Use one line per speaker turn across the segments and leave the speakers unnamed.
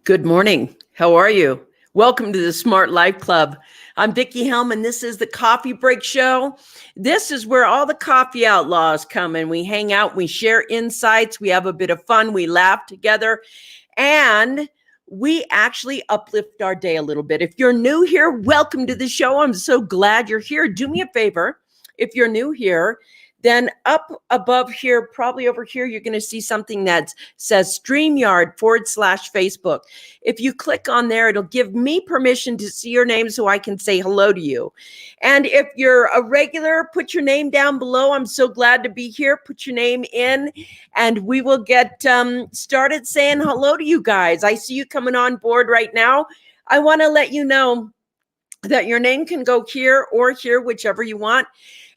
Good morning. How are you? Welcome to the Smart Life Club. I'm Vicki Helm, and this is the Coffee Break Show. This is where all the coffee outlaws come and we hang out, we share insights, we have a bit of fun, we laugh together, and we actually uplift our day a little bit. If you're new here, welcome to the show. I'm so glad you're here. Do me a favor. If you're new here, then up above here, probably over here, you're going to see something that says StreamYard/Facebook. If you click on there, it'll give me permission to see your name so I can say hello to you. And if you're a regular, put your name down below. I'm so glad to be here. Put your name in and we will get started saying hello to you guys. I see you coming on board right now. I want to let you know that your name can go here or here, whichever you want.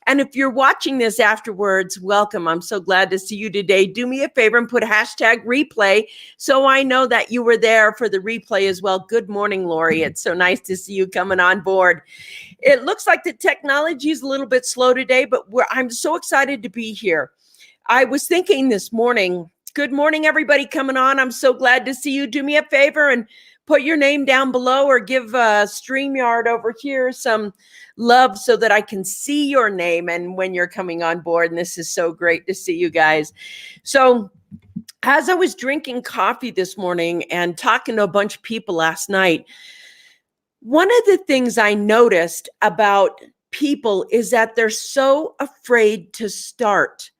And if you're watching this afterwards, welcome. I'm so glad to see you today. Do me a favor and put hashtag replay so I know that you were there for the replay as well. Good morning, Lori. It's so nice to see you coming on board. It looks like the technology is a little bit slow today, but I'm so excited to be here. I was thinking this morning, good morning, everybody coming on. I'm so glad to see you. Do me a favor and put your name down below or give StreamYard over here some love so that I can see your name and when you're coming on board. And this is so great to see you guys. So as I was drinking coffee this morning and talking to a bunch of people last night, one of the things I noticed about people is that they're so afraid to start.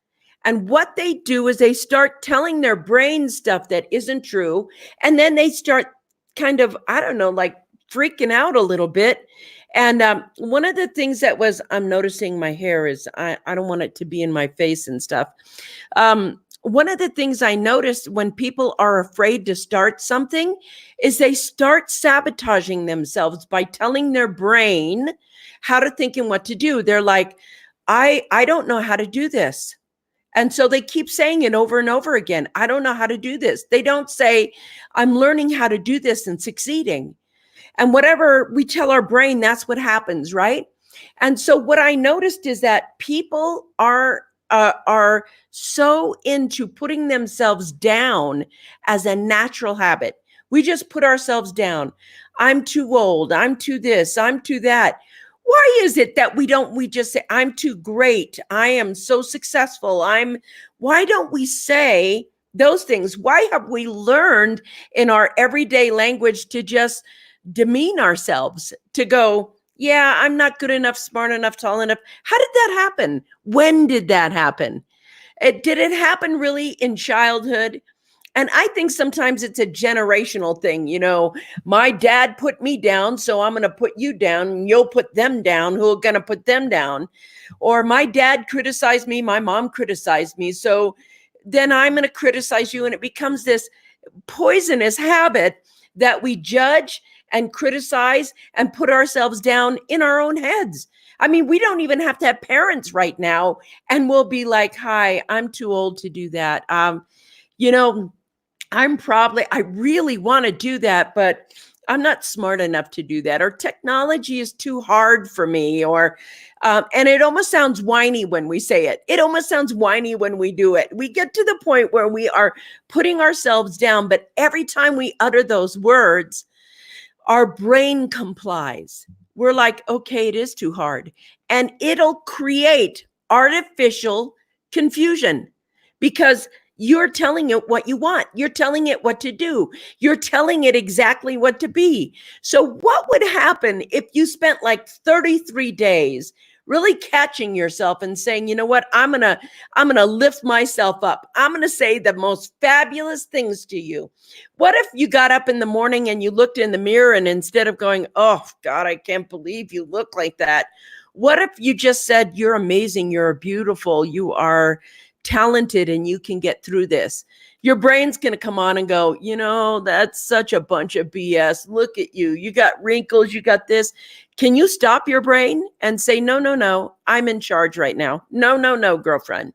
And what they do is they start telling their brain stuff that isn't true. And then they start kind of, I don't know, like freaking out a little bit. And one of the things that I'm noticing my hair is, I don't want it to be in my face and stuff. One of the things I noticed when people are afraid to start something is they start sabotaging themselves by telling their brain how to think and what to do. They're like, I don't know how to do this. And so they keep saying it over and over again. I don't know how to do this. They don't say, I'm learning how to do this and succeeding. And whatever we tell our brain, that's what happens, right? And so what I noticed is that people are so into putting themselves down as a natural habit. We just put ourselves down. I'm too old. I'm too this. I'm too that. Why is it that we just say, I'm too great. I am so successful. Why don't we say those things? Why have we learned in our everyday language to just demean ourselves, to go, yeah, I'm not good enough, smart enough, tall enough. How did that happen? When did that happen? Did it happen really in childhood? And I think sometimes it's a generational thing. You know, my dad put me down, so I'm going to put you down, and you'll put them down. Who are going to put them down? Or my dad criticized me, my mom criticized me, so then I'm going to criticize you. And it becomes this poisonous habit that we judge and criticize and put ourselves down in our own heads. I mean, we don't even have to have parents right now, and we'll be like, hi, I'm too old to do that. You know, I really want to do that, but I'm not smart enough to do that, or technology is too hard for me, or, and it almost sounds whiny when we say it. It almost sounds whiny when we do it. We get to the point where we are putting ourselves down, but every time we utter those words, our brain complies. We're like, okay, it is too hard. And it'll create artificial confusion because you're telling it what you want. You're telling it what to do. You're telling it exactly what to be. So what would happen if you spent like 33 days really catching yourself and saying, you know what, I'm gonna lift myself up. I'm gonna say the most fabulous things to you. What if you got up in the morning and you looked in the mirror, and instead of going, oh God, I can't believe you look like that, what if you just said, you're amazing, you're beautiful, you are talented, and you can get through this? Your brain's going to come on and go, you know, that's such a bunch of BS. Look at you. You got wrinkles. You got this. Can you stop your brain and say, no, no, no, I'm in charge right now. No, no, no, girlfriend.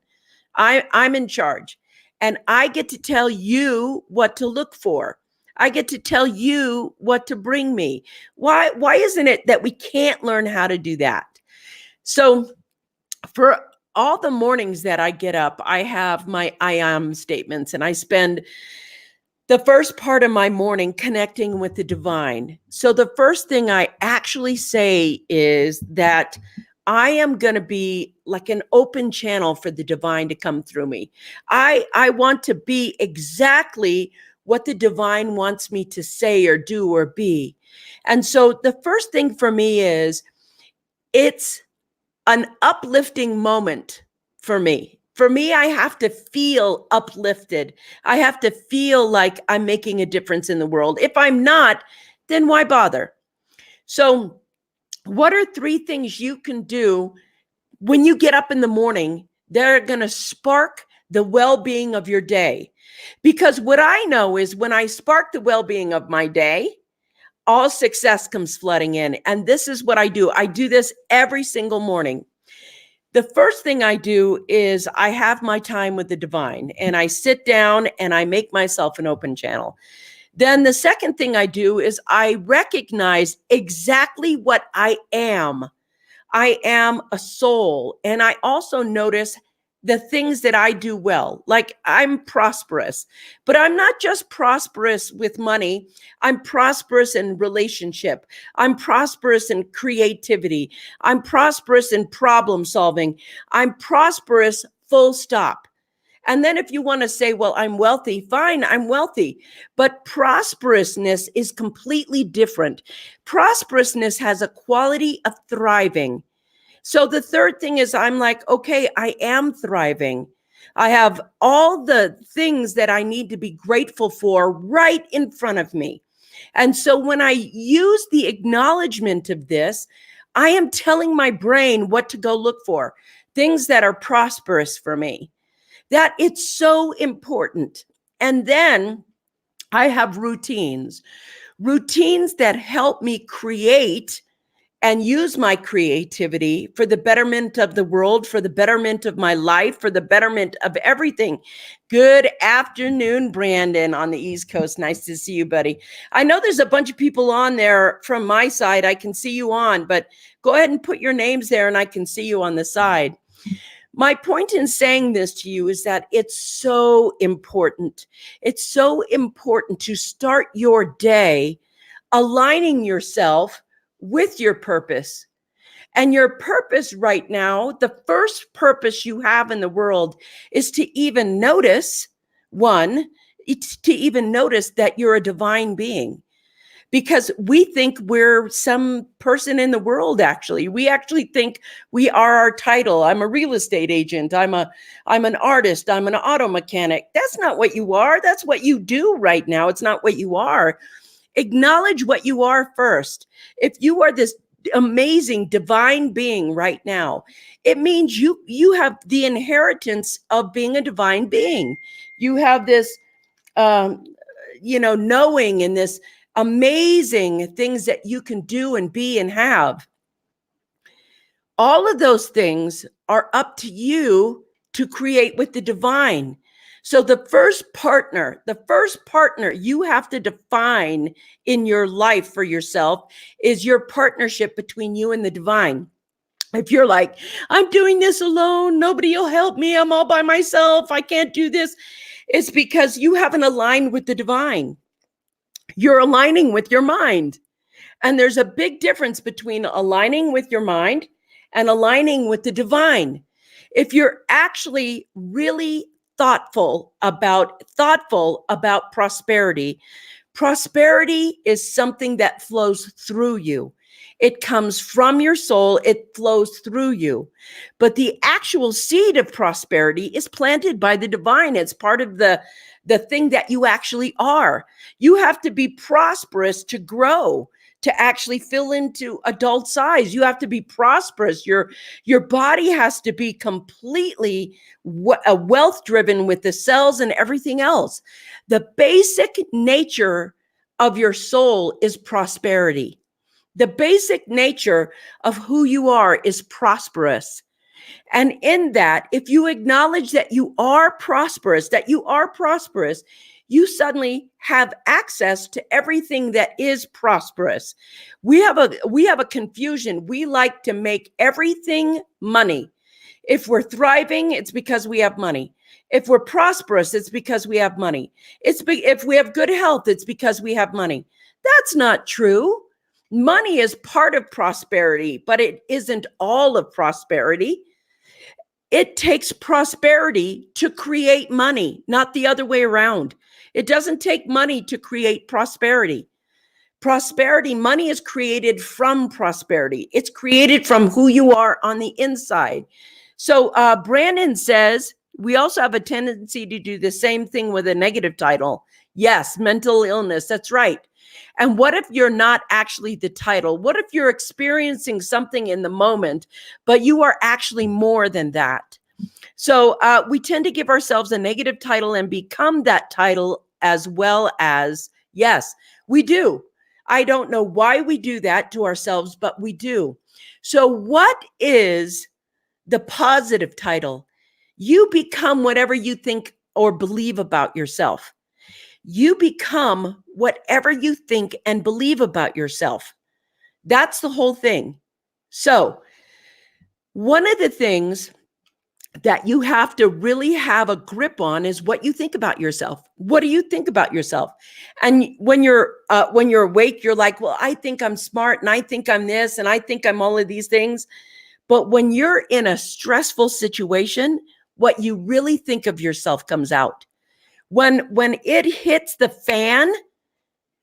I'm in charge. And I get to tell you what to look for. I get to tell you what to bring me. Why isn't it that we can't learn how to do that? So for all the mornings that I get up, I have my I am statements, and I spend the first part of my morning, connecting with the divine. So the first thing I actually say is that I am going to be like an open channel for the divine to come through me. I want to be exactly what the divine wants me to say or do or be. And so the first thing for me is it's an uplifting moment for me. For me, I have to feel uplifted. I have to feel like I'm making a difference in the world. If I'm not, then why bother? So, what are 3 things you can do when you get up in the morning that are going to spark the well-being of your day? Because what I know is when I spark the well-being of my day, all success comes flooding in. And this is what I do. I do this every single morning. The first thing I do is I have my time with the divine and I sit down and I make myself an open channel. Then the second thing I do is I recognize exactly what I am. I am a soul. And I also notice the things that I do well. Like I'm prosperous, but I'm not just prosperous with money. I'm prosperous in relationship. I'm prosperous in creativity. I'm prosperous in problem solving. I'm prosperous, full stop. And then if you want to say, well, I'm wealthy, fine, I'm wealthy. But prosperousness is completely different. Prosperousness has a quality of thriving. So the third thing is I'm like, okay, I am thriving. I have all the things that I need to be grateful for right in front of me. And so when I use the acknowledgement of this, I am telling my brain what to go look for, things that are prosperous for me. That it's so important. And then I have routines that help me create and use my creativity for the betterment of the world, for the betterment of my life, for the betterment of everything. Good afternoon, Brandon on the East Coast. Nice to see you, buddy. I know there's a bunch of people on there from my side. I can see you on, but go ahead and put your names there and I can see you on the side. My point in saying this to you is that it's so important. It's so important to start your day aligning yourself with your purpose. And your purpose right now, the first purpose you have in the world is to even notice, to even notice that you're a divine being. Because we think we're some person in the world, actually. We actually think we are our title. I'm a real estate agent. I'm an artist. I'm an auto mechanic. That's not what you are. That's what you do right now. It's not what you are. Acknowledge what you are first. If you are this amazing divine being right now, it means you have the inheritance of being a divine being. You have this, knowing and this amazing things that you can do and be and have. All of those things are up to you to create with the divine. So the first partner you have to define in your life for yourself is your partnership between you and the divine. If you're like, I'm doing this alone, nobody will help me, I'm all by myself, I can't do this, it's because you haven't aligned with the divine. You're aligning with your mind. And there's a big difference between aligning with your mind and aligning with the divine. If you're actually really thoughtful about prosperity, prosperity is something that flows through you. It comes from your soul, it flows through you. But the actual seed of prosperity is planted by the divine. It's part of the thing that you actually are. You have to be prosperous to grow, to actually fill into adult size. You have to be prosperous. Your body has to be completely wealth driven with the cells and everything else. The basic nature of your soul is prosperity. The basic nature of who you are is prosperous. And in that, if you acknowledge that you are prosperous, you suddenly have access to everything that is prosperous. We have a confusion. We like to make everything money. If we're thriving, it's because we have money. If we're prosperous, it's because we have money. If we have good health, it's because we have money. That's not true. Money is part of prosperity, but it isn't all of prosperity. It takes prosperity to create money, not the other way around. It doesn't take money to create prosperity. Prosperity, money is created from prosperity. It's created from who you are on the inside. So Brandon says, we also have a tendency to do the same thing with a negative title. Yes, mental illness, that's right. And what if you're not actually the title? What if you're experiencing something in the moment, but you are actually more than that? So we tend to give ourselves a negative title and become that title as well as, yes, we do. I don't know why we do that to ourselves, but we do. So what is the positive title? You become whatever you think or believe about yourself. You become whatever you think and believe about yourself. That's the whole thing. So one of the things that you have to really have a grip on is what you think about yourself. What do you think about yourself? And when you're awake, you're like, well, I think I'm smart and I think I'm this and I think I'm all of these things. But when you're in a stressful situation, what you really think of yourself comes out. When it hits the fan,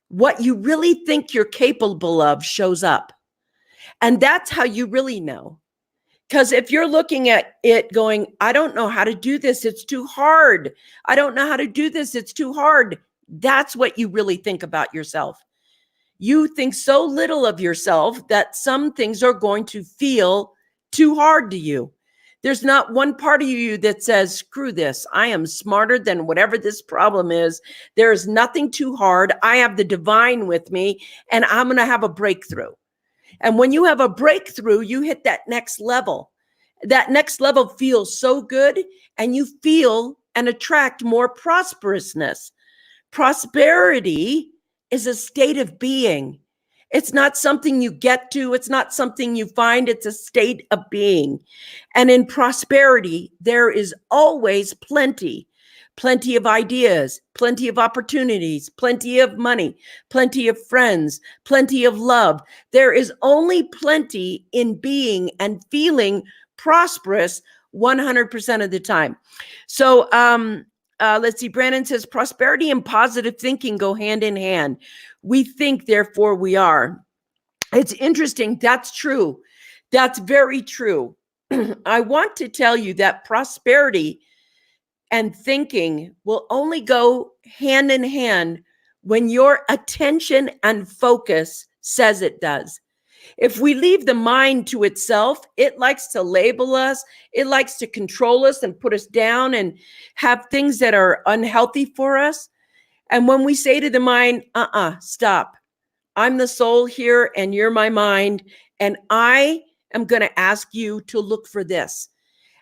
what you really think you're capable of shows up. And that's how you really know. Because if you're looking at it going, I don't know how to do this, it's too hard. I don't know how to do this, it's too hard. That's what you really think about yourself. You think so little of yourself that some things are going to feel too hard to you. There's not one part of you that says, screw this. I am smarter than whatever this problem is. There is nothing too hard. I have the divine with me and I'm going to have a breakthrough. And when you have a breakthrough, you hit that next level. That next level feels so good and you feel and attract more prosperousness. Prosperity is a state of being. It's not something you get to. It's not something you find. It's a state of being. And in prosperity, there is always plenty of ideas, plenty of opportunities, plenty of money, plenty of friends, plenty of love. There is only plenty in being and feeling prosperous 100% of the time. So let's see. Brandon says prosperity and positive thinking go hand in hand. We think, therefore we are. It's interesting. That's true. That's very true. I want to tell you that prosperity and thinking will only go hand in hand when your attention and focus says it does. If we leave the mind to itself, it likes to label us. It likes to control us and put us down and have things that are unhealthy for us. And when we say to the mind, stop. I'm the soul here and you're my mind. And I am going to ask you to look for this.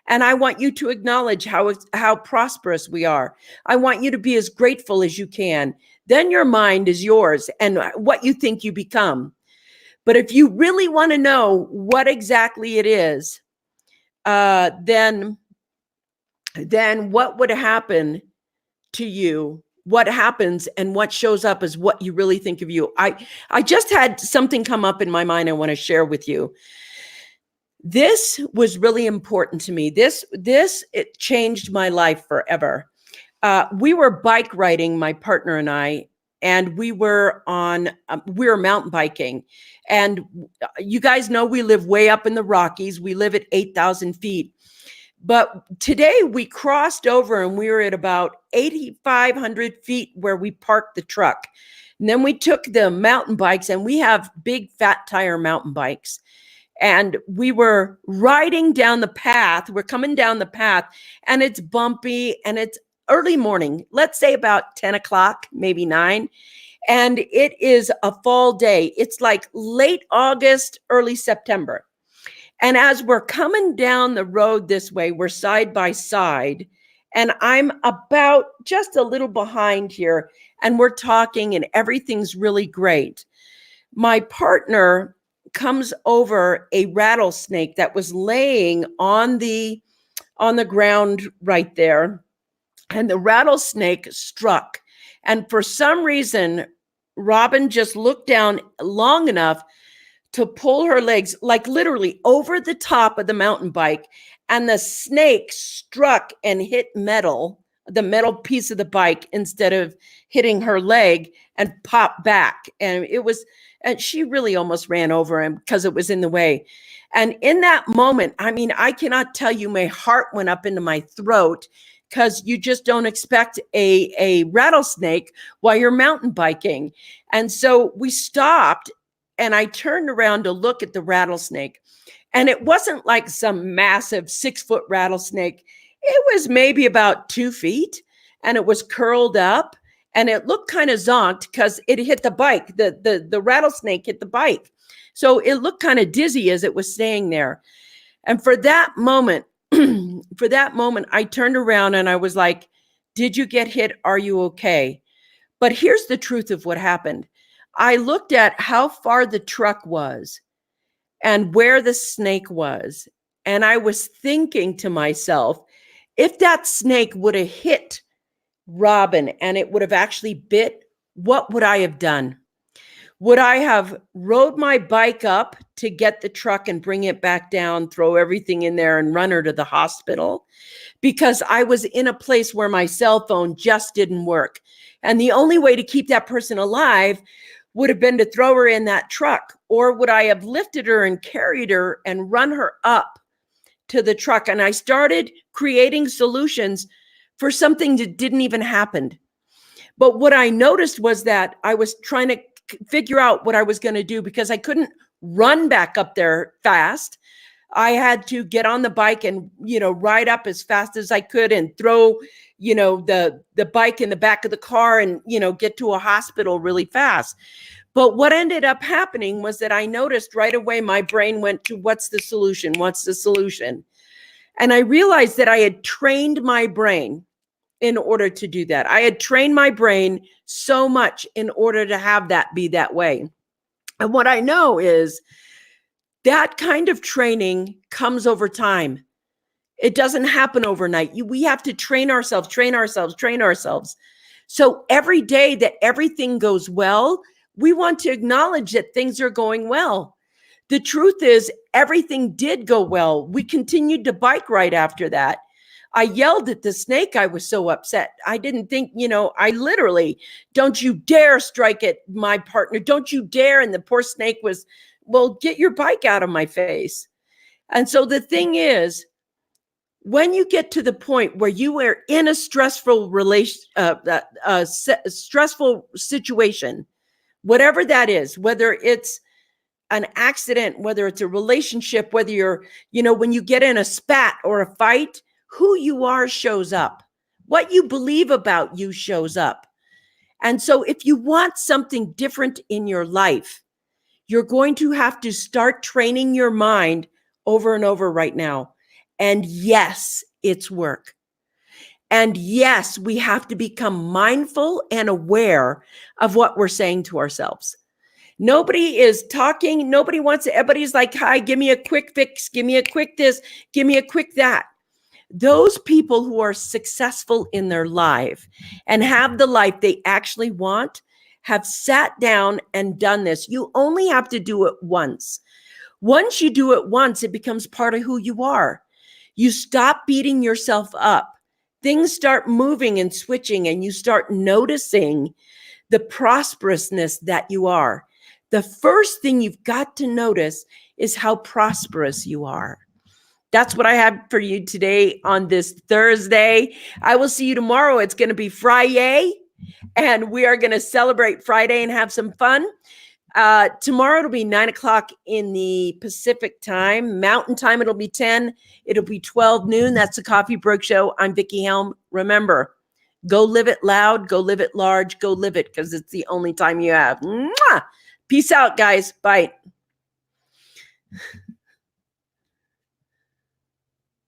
And I want you to acknowledge how prosperous we are. I want you to be as grateful as you can. Then your mind is yours and what you think you become. But if you really want to know what exactly it is, then what would happen to you? What happens and what shows up is what you really think of you. I just had something come up in my mind I want to share with you. This was really important to me. It changed my life forever. We were bike riding, my partner and I, and we were mountain biking. And you guys know we live way up in the Rockies. We live at 8,000 feet. But today we crossed over and we were at about 8,500 feet where we parked the truck. And then we took the mountain bikes, and we have big fat tire mountain bikes. And we were riding down the path. We're coming down the path and it's bumpy and it's early morning. Let's say about 10 o'clock, maybe 9. And it is a fall day. It's like late August, early September. And as we're coming down the road this way, we're side by side. And I'm about just a little behind here. And we're talking and everything's really great. My partner comes over a rattlesnake that was laying on the ground right there. and the rattlesnake struck. And for some reason, Robin just looked down long enough to pull her legs, like literally over the top of the mountain bike. And the snake struck and hit the metal piece of the bike, instead of hitting her leg, and popped back. And she really almost ran over him because it was in the way. And in that moment, I mean, I cannot tell you, my heart went up into my throat, because you just don't expect a rattlesnake while you're mountain biking. And so we stopped, and I turned around to look at the rattlesnake. And it wasn't like some massive 6-foot rattlesnake. It was maybe about 2 feet, and it was curled up, and it looked kind of zonked because it hit the bike. The rattlesnake hit the bike. So it looked kind of dizzy as it was staying there. And for that moment, I turned around and I was like, did you get hit? Are you okay? But here's the truth of what happened. I looked at how far the truck was and where the snake was. And I was thinking to myself, if that snake would have hit Robin and it would have actually bit, what would I have done? Would I have rode my bike up to get the truck and bring it back down, throw everything in there and run her to the hospital? Because I was in a place where my cell phone just didn't work. And the only way to keep that person alive would have been to throw her in that truck. Or would I have lifted her and carried her and run her up to the truck? And I started creating solutions for something that didn't even happen. But what I noticed was that I was trying to figure out what I was going to do, because I couldn't run back up there fast. I had to get on the bike and, ride up as fast as I could and throw, the bike in the back of the car and, get to a hospital really fast. But what ended up happening was that I noticed right away my brain went to, what's the solution? What's the solution? And I realized that I had trained my brain in order to do that. I had trained my brain so much in order to have that be that way. And what I know is that kind of training comes over time. It doesn't happen overnight. We have to train ourselves. So every day that everything goes well, we want to acknowledge that things are going well. The truth is, everything did go well. We continued to bike right after that. I yelled at the snake. I was so upset. I didn't think, I literally, don't you dare strike at my partner. Don't you dare. And the poor snake was, well, get your bike out of my face. And so the thing is, when you get to the point where you are in a stressful stressful situation, whatever that is, whether it's an accident, whether it's a relationship, whether you're, when you get in a spat or a fight, who you are shows up. What you believe about you shows up. And so if you want something different in your life, you're going to have to start training your mind over and over right now. And yes, it's work. And yes, we have to become mindful and aware of what we're saying to ourselves. Nobody is talking. Nobody wants it. Everybody's like, hi, give me a quick fix. Give me a quick this. Give me a quick that. Those people who are successful in their life and have the life they actually want have sat down and done this. You only have to do it once. Once you do it once, it becomes part of who you are. You stop beating yourself up. Things start moving and switching, and you start noticing the prosperousness that you are. The first thing you've got to notice is how prosperous you are. That's what I have for you today on this Thursday. I will see you tomorrow. It's going to be Friday, and we are going to celebrate Friday and have some fun. Tomorrow it'll be 9:00 in the Pacific time. Mountain time, it'll be 10. It'll be 12 noon. That's the Coffee Break Show. I'm Vicki Helm. Remember, go live it loud, go live it large, go live it, because it's the only time you have. Mwah! Peace out, guys. Bye.